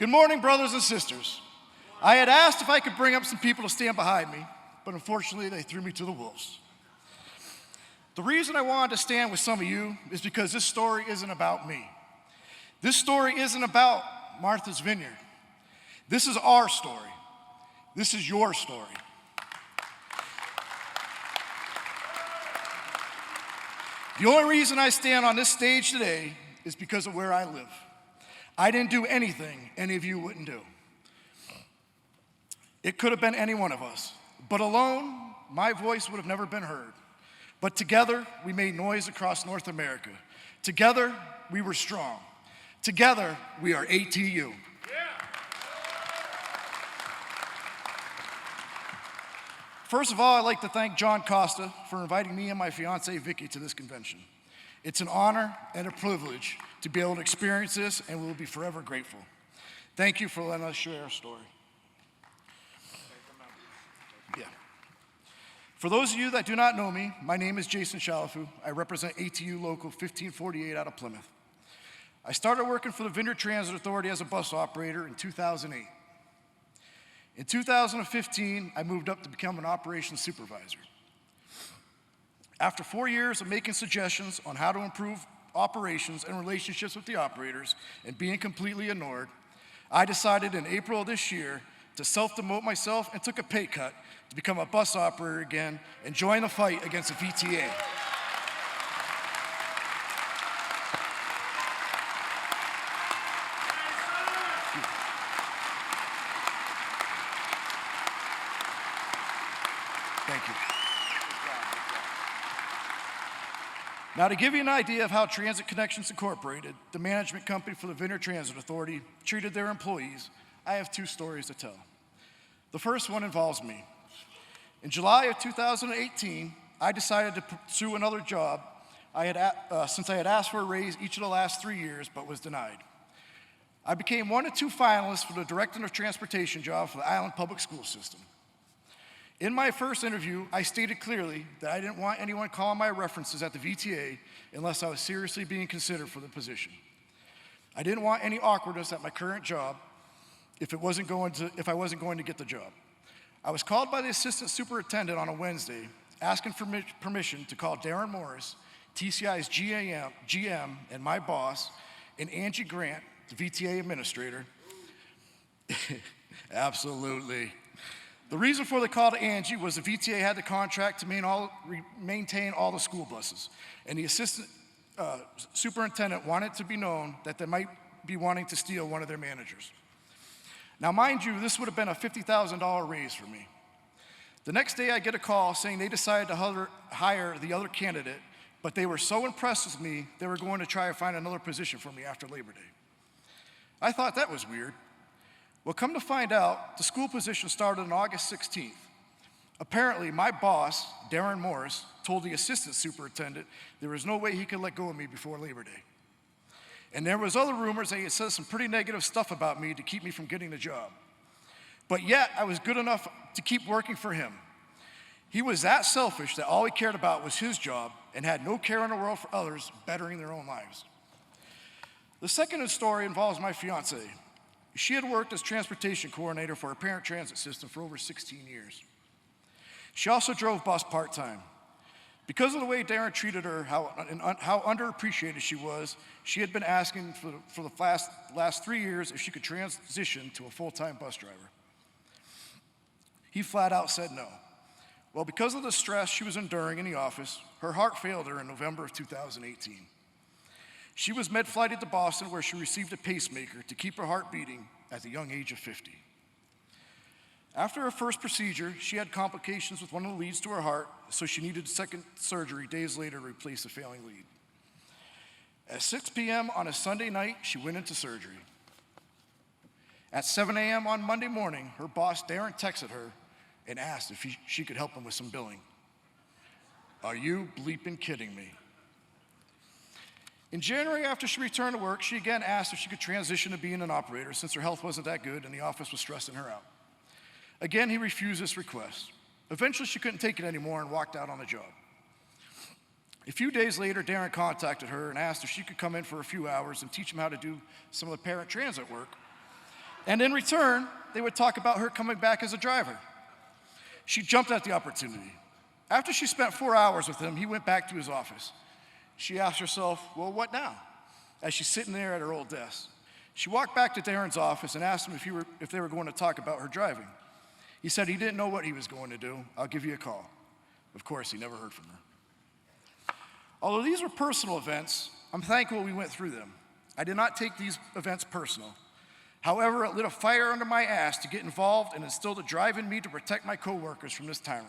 Good morning, brothers and sisters. I had asked if I could bring up some people to stand behind me, but unfortunately they threw me to the wolves. The reason I wanted to stand with some of you is because this story isn't about me. This story isn't about Martha's Vineyard. This is our story. This is your story. The only reason I stand on this stage today is because of where I live. I didn't do anything any of you wouldn't do. It could have been any one of us, but alone, my voice would have never been heard. But together, we made noise across North America. Together, we were strong. Together, we are ATU. First of all, I'd like to thank John Costa for inviting me and my fiancée, Vicky, to this convention. It's an honor and a privilege to be able to experience this, and we'll be forever grateful. Thank you for letting us share our story. Yeah. For those of you that do not know me, my name is Jason Chalifoux. I represent ATU Local 1548 out of Plymouth. I started working for the Vineyard Transit Authority as a bus operator in 2008. In 2015, I moved up to become an operations supervisor. After 4 years of making suggestions on how to improve operations and relationships with the operators and being completely ignored, I decided in April of this year to self-demote myself and took a pay cut to become a bus operator again and join the fight against the VTA. Thank you. Now, to give you an idea of how Transit Connections Incorporated, the management company for the Vineyard Transit Authority, treated their employees, I have two stories to tell. The first one involves me. In July of 2018, I decided to pursue another job since I had asked for a raise each of the last 3 years, but was denied. I became one of two finalists for the Director of Transportation job for the Island Public School System. In my first interview, I stated clearly that I didn't want anyone calling my references at the VTA unless I was seriously being considered for the position. I didn't want any awkwardness at my current job if I wasn't going to get the job. I was called by the assistant superintendent on a Wednesday asking for permission to call Darren Morris, TCI's GM, and my boss, and Angie Grant, the VTA administrator. Absolutely. The reason for the call to Angie was the VTA had the contract to maintain all the school buses, and the assistant superintendent wanted to be known that they might be wanting to steal one of their managers. Now, mind you, this would have been a $50,000 raise for me. The next day, I get a call saying they decided to hire the other candidate, but they were so impressed with me, they were going to try to find another position for me after Labor Day. I thought that was weird. Well, come to find out, the school position started on August 16th. Apparently, my boss, Darren Morris, told the assistant superintendent there was no way he could let go of me before Labor Day. And there was other rumors that he had said some pretty negative stuff about me to keep me from getting the job. But yet, I was good enough to keep working for him. He was that selfish that all he cared about was his job and had no care in the world for others bettering their own lives. The second story involves my fiancée. She had worked as transportation coordinator for a parent transit system for over 16 years. She also drove bus part-time. Because of the way Darren treated her, how underappreciated she was, she had been asking for the last 3 years if she could transition to a full-time bus driver. He flat out said no. Well, because of the stress she was enduring in the office, her heart failed her in November of 2018. She was med-flighted to Boston where she received a pacemaker to keep her heart beating at the young age of 50. After her first procedure, she had complications with one of the leads to her heart, so she needed second surgery days later to replace the failing lead. At 6 p.m. on a Sunday night, she went into surgery. At 7 a.m. on Monday morning, her boss, Darren, texted her and asked if she could help him with some billing. Are you bleeping kidding me? In January, after she returned to work, she again asked if she could transition to being an operator since her health wasn't that good and the office was stressing her out. Again, he refused this request. Eventually, she couldn't take it anymore and walked out on the job. A few days later, Darren contacted her and asked if she could come in for a few hours and teach him how to do some of the parent transit work And in return, they would talk about her coming back as a driver. She jumped at the opportunity. After she spent 4 hours with him, he went back to his office. She asked herself, well, what now? As she's sitting there at her old desk. She walked back to Darren's office and asked him if they were going to talk about her driving. He said he didn't know what he was going to do. I'll give you a call. Of course, he never heard from her. Although these were personal events, I'm thankful we went through them. I did not take these events personal. However, it lit a fire under my ass to get involved and instilled a drive in me to protect my coworkers from this tyrant.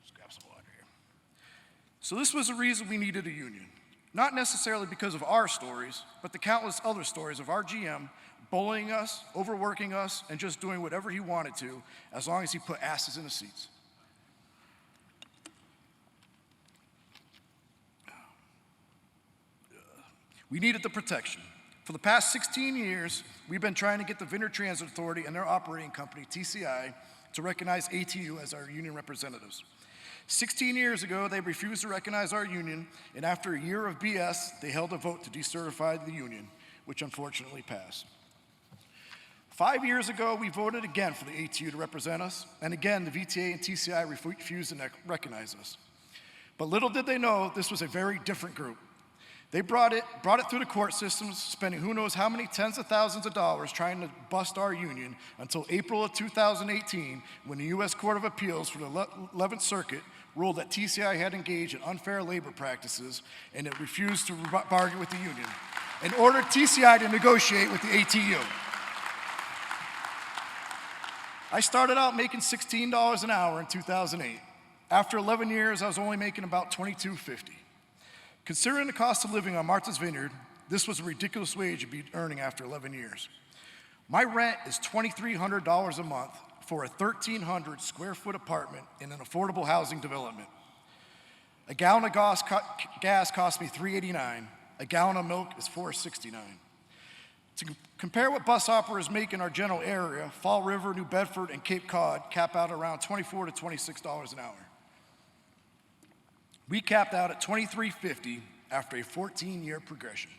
Let's grab some water here. So this was the reason we needed a union. Not necessarily because of our stories, but the countless other stories of our GM bullying us, overworking us, and just doing whatever he wanted to, as long as he put asses in the seats. We needed the protection. For the past 16 years, we've been trying to get the Vineyard Transit Authority and their operating company, TCI, to recognize ATU as our union representatives. 16 years ago, they refused to recognize our union, and after a year of BS, they held a vote to decertify the union, which unfortunately passed. 5 years ago, we voted again for the ATU to represent us, and again, the VTA and TCI refused to recognize us. But little did they know, this was a very different group. They brought it through the court systems, spending who knows how many tens of thousands of dollars trying to bust our union until April of 2018, when the U.S. Court of Appeals for the 11th Circuit ruled that TCI had engaged in unfair labor practices and it refused to bargain with the union and ordered TCI to negotiate with the ATU. I started out making $16 an hour in 2008. After 11 years, I was only making about $22.50. Considering the cost of living on Martha's Vineyard, this was a ridiculous wage to be earning after 11 years. My rent is $2,300 a month for a 1,300 square foot apartment in an affordable housing development. A gallon of gas cost me $3.89. A gallon of milk is $4.69. To compare what bus operators make in our general area, Fall River, New Bedford, and Cape Cod cap out around $24 to $26 an hour. We capped out at $23.50 after a 14-year progression.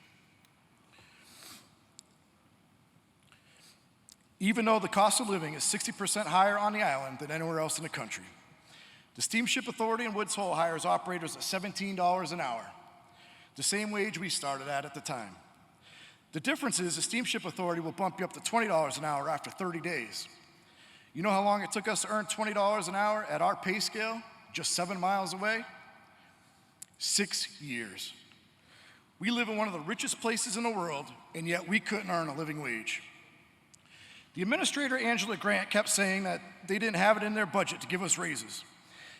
Even though the cost of living is 60% higher on the island than anywhere else in the country. The Steamship Authority in Woods Hole hires operators at $17 an hour, the same wage we started at the time. The difference is the Steamship Authority will bump you up to $20 an hour after 30 days. You know how long it took us to earn $20 an hour at our pay scale, just 7 miles away? 6 years. We live in one of the richest places in the world, and yet we couldn't earn a living wage. The administrator, Angela Grant, kept saying that they didn't have it in their budget to give us raises.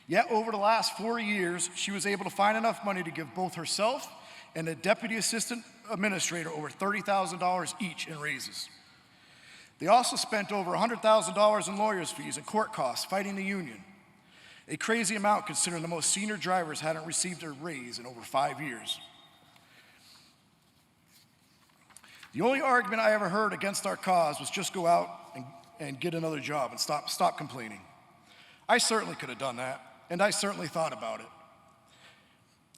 Yet over the last 4 years, she was able to find enough money to give both herself and the deputy assistant administrator over $30,000 each in raises. They also spent over $100,000 in lawyers' fees and court costs fighting the union. A crazy amount considering the most senior drivers hadn't received a raise in over 5 years. The only argument I ever heard against our cause was just go out and get another job and stop complaining. I certainly could have done that, and I certainly thought about it.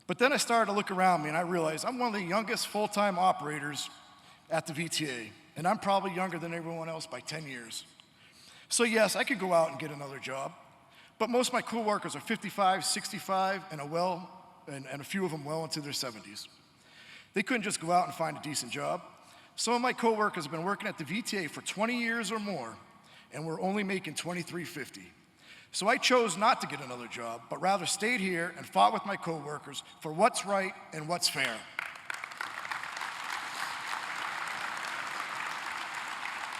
But then I started to look around me and I realized I'm one of the youngest full-time operators at the VTA, and I'm probably younger than everyone else by 10 years. So yes, I could go out and get another job. But most of my coworkers are 55, 65, and a few of them well into their 70s. They couldn't just go out and find a decent job. Some of my coworkers have been working at the VTA for 20 years or more, and we're only making $23.50. So I chose not to get another job, but rather stayed here and fought with my coworkers for what's right and what's fair.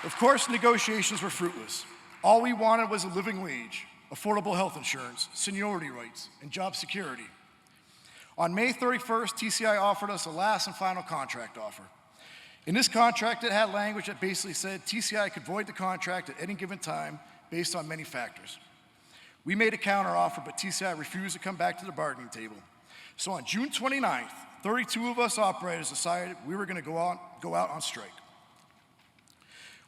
Of course, negotiations were fruitless. All we wanted was a living wage, affordable health insurance, seniority rights, and job security. On May 31st, TCI offered us a last and final contract offer. In this contract, it had language that basically said TCI could void the contract at any given time based on many factors. We made a counteroffer, but TCI refused to come back to the bargaining table. So on June 29th, 32 of us operators decided we were going to go out on strike.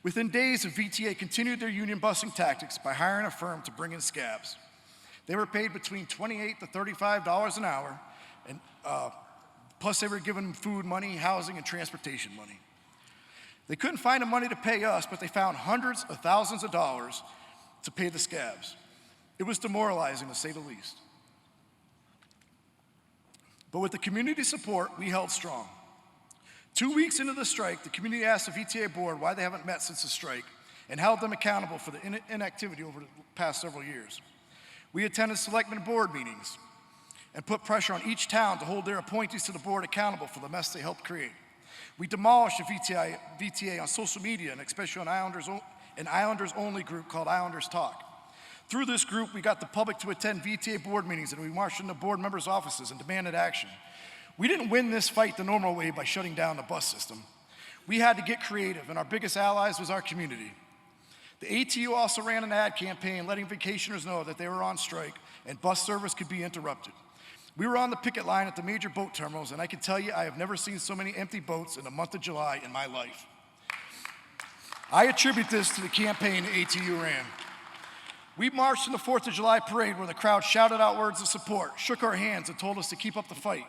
Within days, the VTA continued their union busing tactics by hiring a firm to bring in scabs. They were paid between $28 to $35 an hour, and plus they were given food money, housing, and transportation money. They couldn't find the money to pay us, but they found hundreds of thousands of dollars to pay the scabs. It was demoralizing, to say the least. But with the community support, we held strong. 2 weeks into the strike, the community asked the VTA board why they haven't met since the strike and held them accountable for the inactivity over the past several years. We attended selectmen board meetings and put pressure on each town to hold their appointees to the board accountable for the mess they helped create. We demolished the VTA on social media, and especially on an Islanders-only group called Islanders Talk. Through this group, we got the public to attend VTA board meetings, and we marched into board members' offices and demanded action. We didn't win this fight the normal way by shutting down the bus system. We had to get creative, and our biggest allies was our community. The ATU also ran an ad campaign letting vacationers know that they were on strike and bus service could be interrupted. We were on the picket line at the major boat terminals, and I can tell you I have never seen so many empty boats in the month of July in my life. I attribute this to the campaign the ATU ran. We marched in the 4th of July parade where the crowd shouted out words of support, shook our hands, and told us to keep up the fight.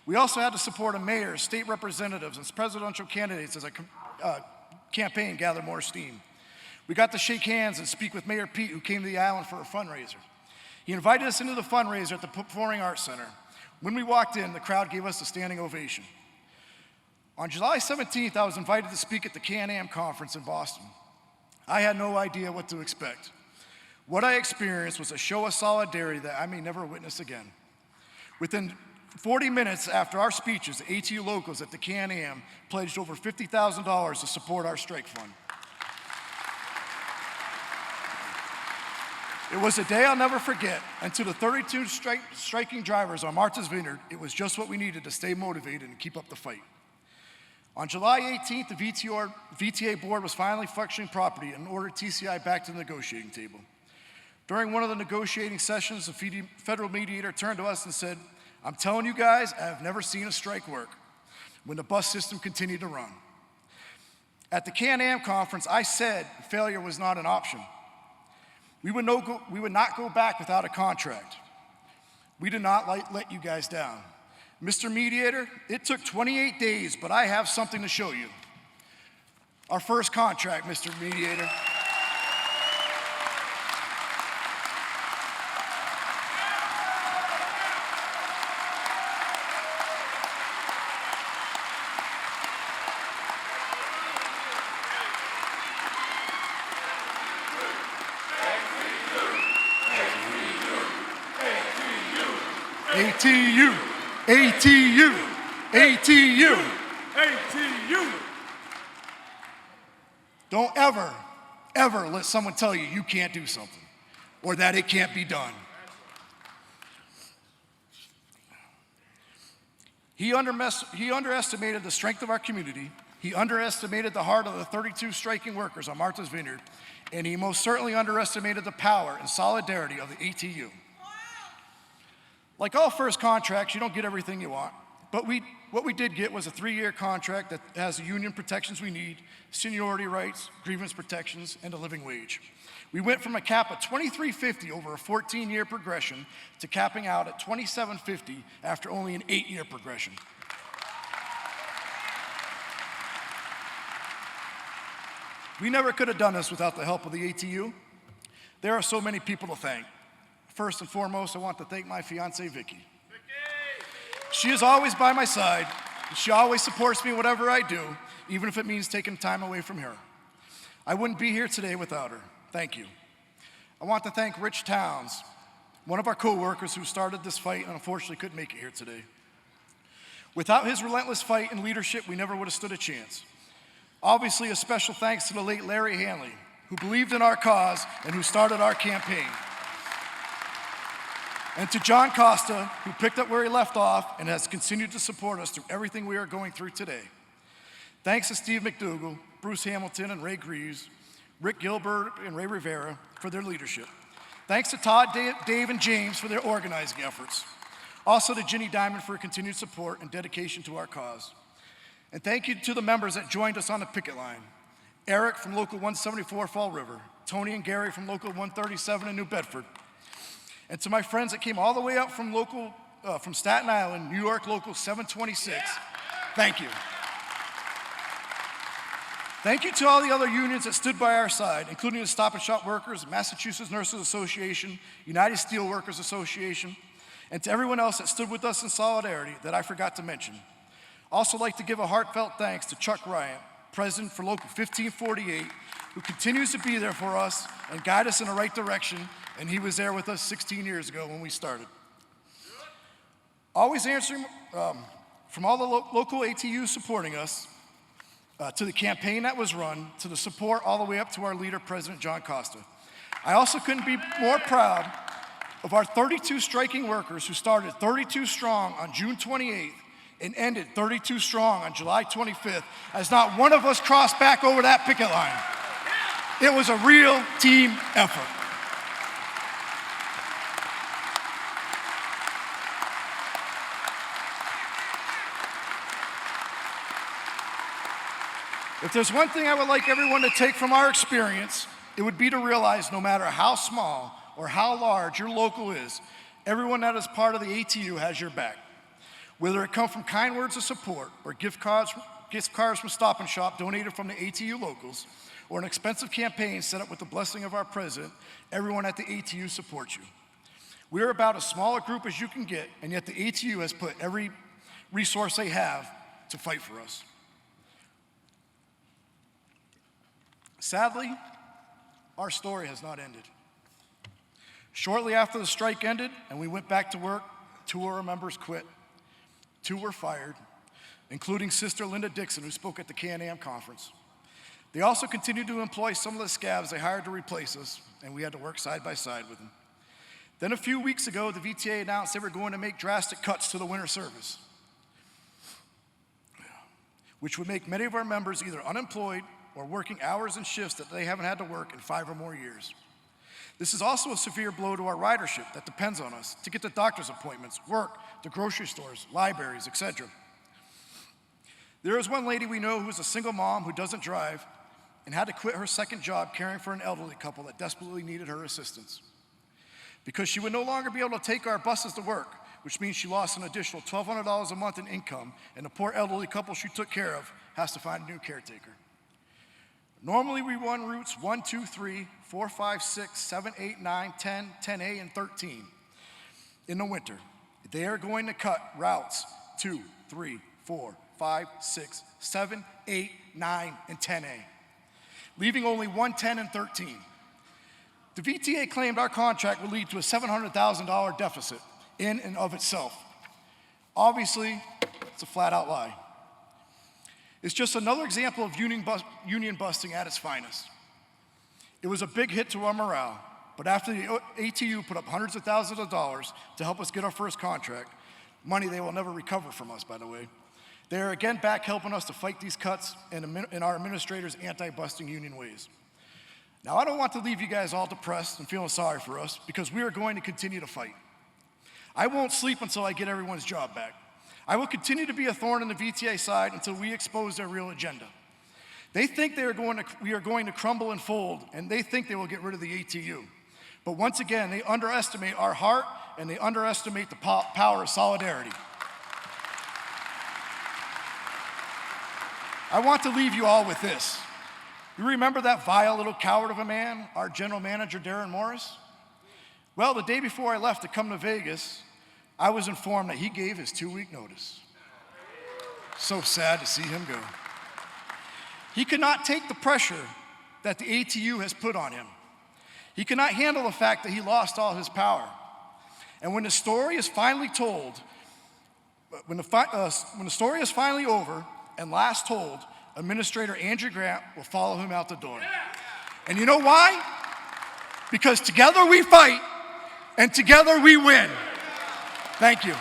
We also had the support of mayors, state representatives, and presidential candidates as our campaign gathered more steam. We got to shake hands and speak with Mayor Pete, who came to the island for a fundraiser. He invited us into the fundraiser at the Performing Arts Center. When we walked in, the crowd gave us a standing ovation. On July 17th, I was invited to speak at the Can-Am conference in Boston. I had no idea what to expect. What I experienced was a show of solidarity that I may never witness again. Within 40 minutes after our speeches, the ATU locals at the Can-Am pledged over $50,000 to support our strike fund. It was a day I'll never forget, and to the 32 striking drivers on Martha's Vineyard, it was just what we needed to stay motivated and keep up the fight. On July 18th, the VTA board was finally functioning properly and ordered TCI back to the negotiating table. During one of the negotiating sessions, the federal mediator turned to us and said, "I'm telling you guys, I have never seen a strike work when the bus system continued to run." At the Can-Am conference, I said failure was not an option. We would not go back without a contract. We did not let you guys down. Mr. Mediator, it took 28 days, but I have something to show you. Our first contract, Mr. Mediator. ATU, ATU, ATU, ATU. Don't ever, ever let someone tell you you can't do something or that it can't be done. He underestimated the strength of our community. He underestimated the heart of the 32 striking workers on Martha's Vineyard, and he most certainly underestimated the power and solidarity of the ATU. Like all first contracts, you don't get everything you want, but what we did get was a 3-year contract that has the union protections we need, seniority rights, grievance protections, and a living wage. We went from a cap of $23.50 over a 14-year progression to capping out at $27.50 after only an 8-year progression. We never could have done this without the help of the ATU. There are so many people to thank. First and foremost, I want to thank my fiancée, Vicky. She is always by my side. She always supports me in whatever I do, even if it means taking time away from her. I wouldn't be here today without her. Thank you. I want to thank Rich Towns, one of our co-workers who started this fight and unfortunately couldn't make it here today. Without his relentless fight and leadership, we never would have stood a chance. Obviously, a special thanks to the late Larry Hanley, who believed in our cause and who started our campaign. And to John Costa, who picked up where he left off and has continued to support us through everything we are going through today. Thanks to Steve McDougall, Bruce Hamilton, and Ray Greaves, Rick Gilbert, and Ray Rivera for their leadership. Thanks to Todd, Dave, and James for their organizing efforts. Also to Ginny Diamond for her continued support and dedication to our cause. And thank you to the members that joined us on the picket line. Eric from Local 174 Fall River, Tony and Gary from Local 137 in New Bedford, and to my friends that came all the way up from Staten Island, New York Local 726, thank you. Thank you to all the other unions that stood by our side, including the Stop and Shop Workers, Massachusetts Nurses Association, United Steelworkers Association, and to everyone else that stood with us in solidarity that I forgot to mention. Also like to give a heartfelt thanks to Chuck Ryan, President for Local 1548, who continues to be there for us and guide us in the right direction, and he was there with us 16 years ago when we started. Always answering from all the local ATUs supporting us, to the campaign that was run, to the support all the way up to our leader, President John Costa. I also couldn't be more proud of our 32 striking workers who started 32 strong on June 28th and ended 32 strong on July 25th, as not one of us crossed back over that picket line. It was a real team effort. If there's one thing I would like everyone to take from our experience, it would be to realize no matter how small or how large your local is, everyone that is part of the ATU has your back. Whether it come from kind words of support or gift cards from Stop and Shop donated from the ATU locals, or an expensive campaign set up with the blessing of our president, everyone at the ATU supports you. We're about as small a group as you can get, and yet the ATU has put every resource they have to fight for us. Sadly, our story has not ended. Shortly after the strike ended and we went back to work, 2 of our members quit, 2 were fired, including Sister Linda Dixon, who spoke at the Can-Am conference. They also continued to employ some of the scabs they hired to replace us, and we had to work side by side with them. Then a few weeks ago, the VTA announced they were going to make drastic cuts to the winter service, which would make many of our members either unemployed or working hours and shifts that they haven't had to work in 5 or more years. This is also a severe blow to our ridership that depends on us to get to doctor's appointments, work, to grocery stores, libraries, etc. There is one lady we know who is a single mom who doesn't drive and had to quit her second job caring for an elderly couple that desperately needed her assistance. Because she would no longer be able to take our buses to work, which means she lost an additional $1,200 a month in income, and the poor elderly couple she took care of has to find a new caretaker. Normally we run routes 1, 2, 3, 4, 5, 6, 7, 8, 9, 10, 10A, and 13 in the winter. They are going to cut routes 2, 3, 4, 5, 6, 7, 8, 9, and 10A, leaving only 1, 10, and 13. The VTA claimed our contract would lead to a $700,000 deficit in and of itself. Obviously, it's a flat-out lie. It's just another example of union busting at its finest. It was a big hit to our morale, but after the ATU put up hundreds of thousands of dollars to help us get our first contract, money they will never recover from us, by the way, they are again back helping us to fight these cuts in our administrators' anti-busting union ways. Now, I don't want to leave you guys all depressed and feeling sorry for us, because we are going to continue to fight. I won't sleep until I get everyone's job back. I will continue to be a thorn in the VTA side until we expose their real agenda. They think we are going to crumble and fold, and they think they will get rid of the ATU. But once again, they underestimate our heart, and they underestimate the power of solidarity. I want to leave you all with this. You remember that vile little coward of a man, our general manager, Darren Morris? Well, the day before I left to come to Vegas, I was informed that he gave his 2-week notice. So sad to see him go. He could not take the pressure that the ATU has put on him. He could not handle the fact that he lost all his power. And when the story is finally told, when the story is finally over and last told, Administrator Andrew Grant will follow him out the door. And you know why? Because together we fight, and together we win. Thank you.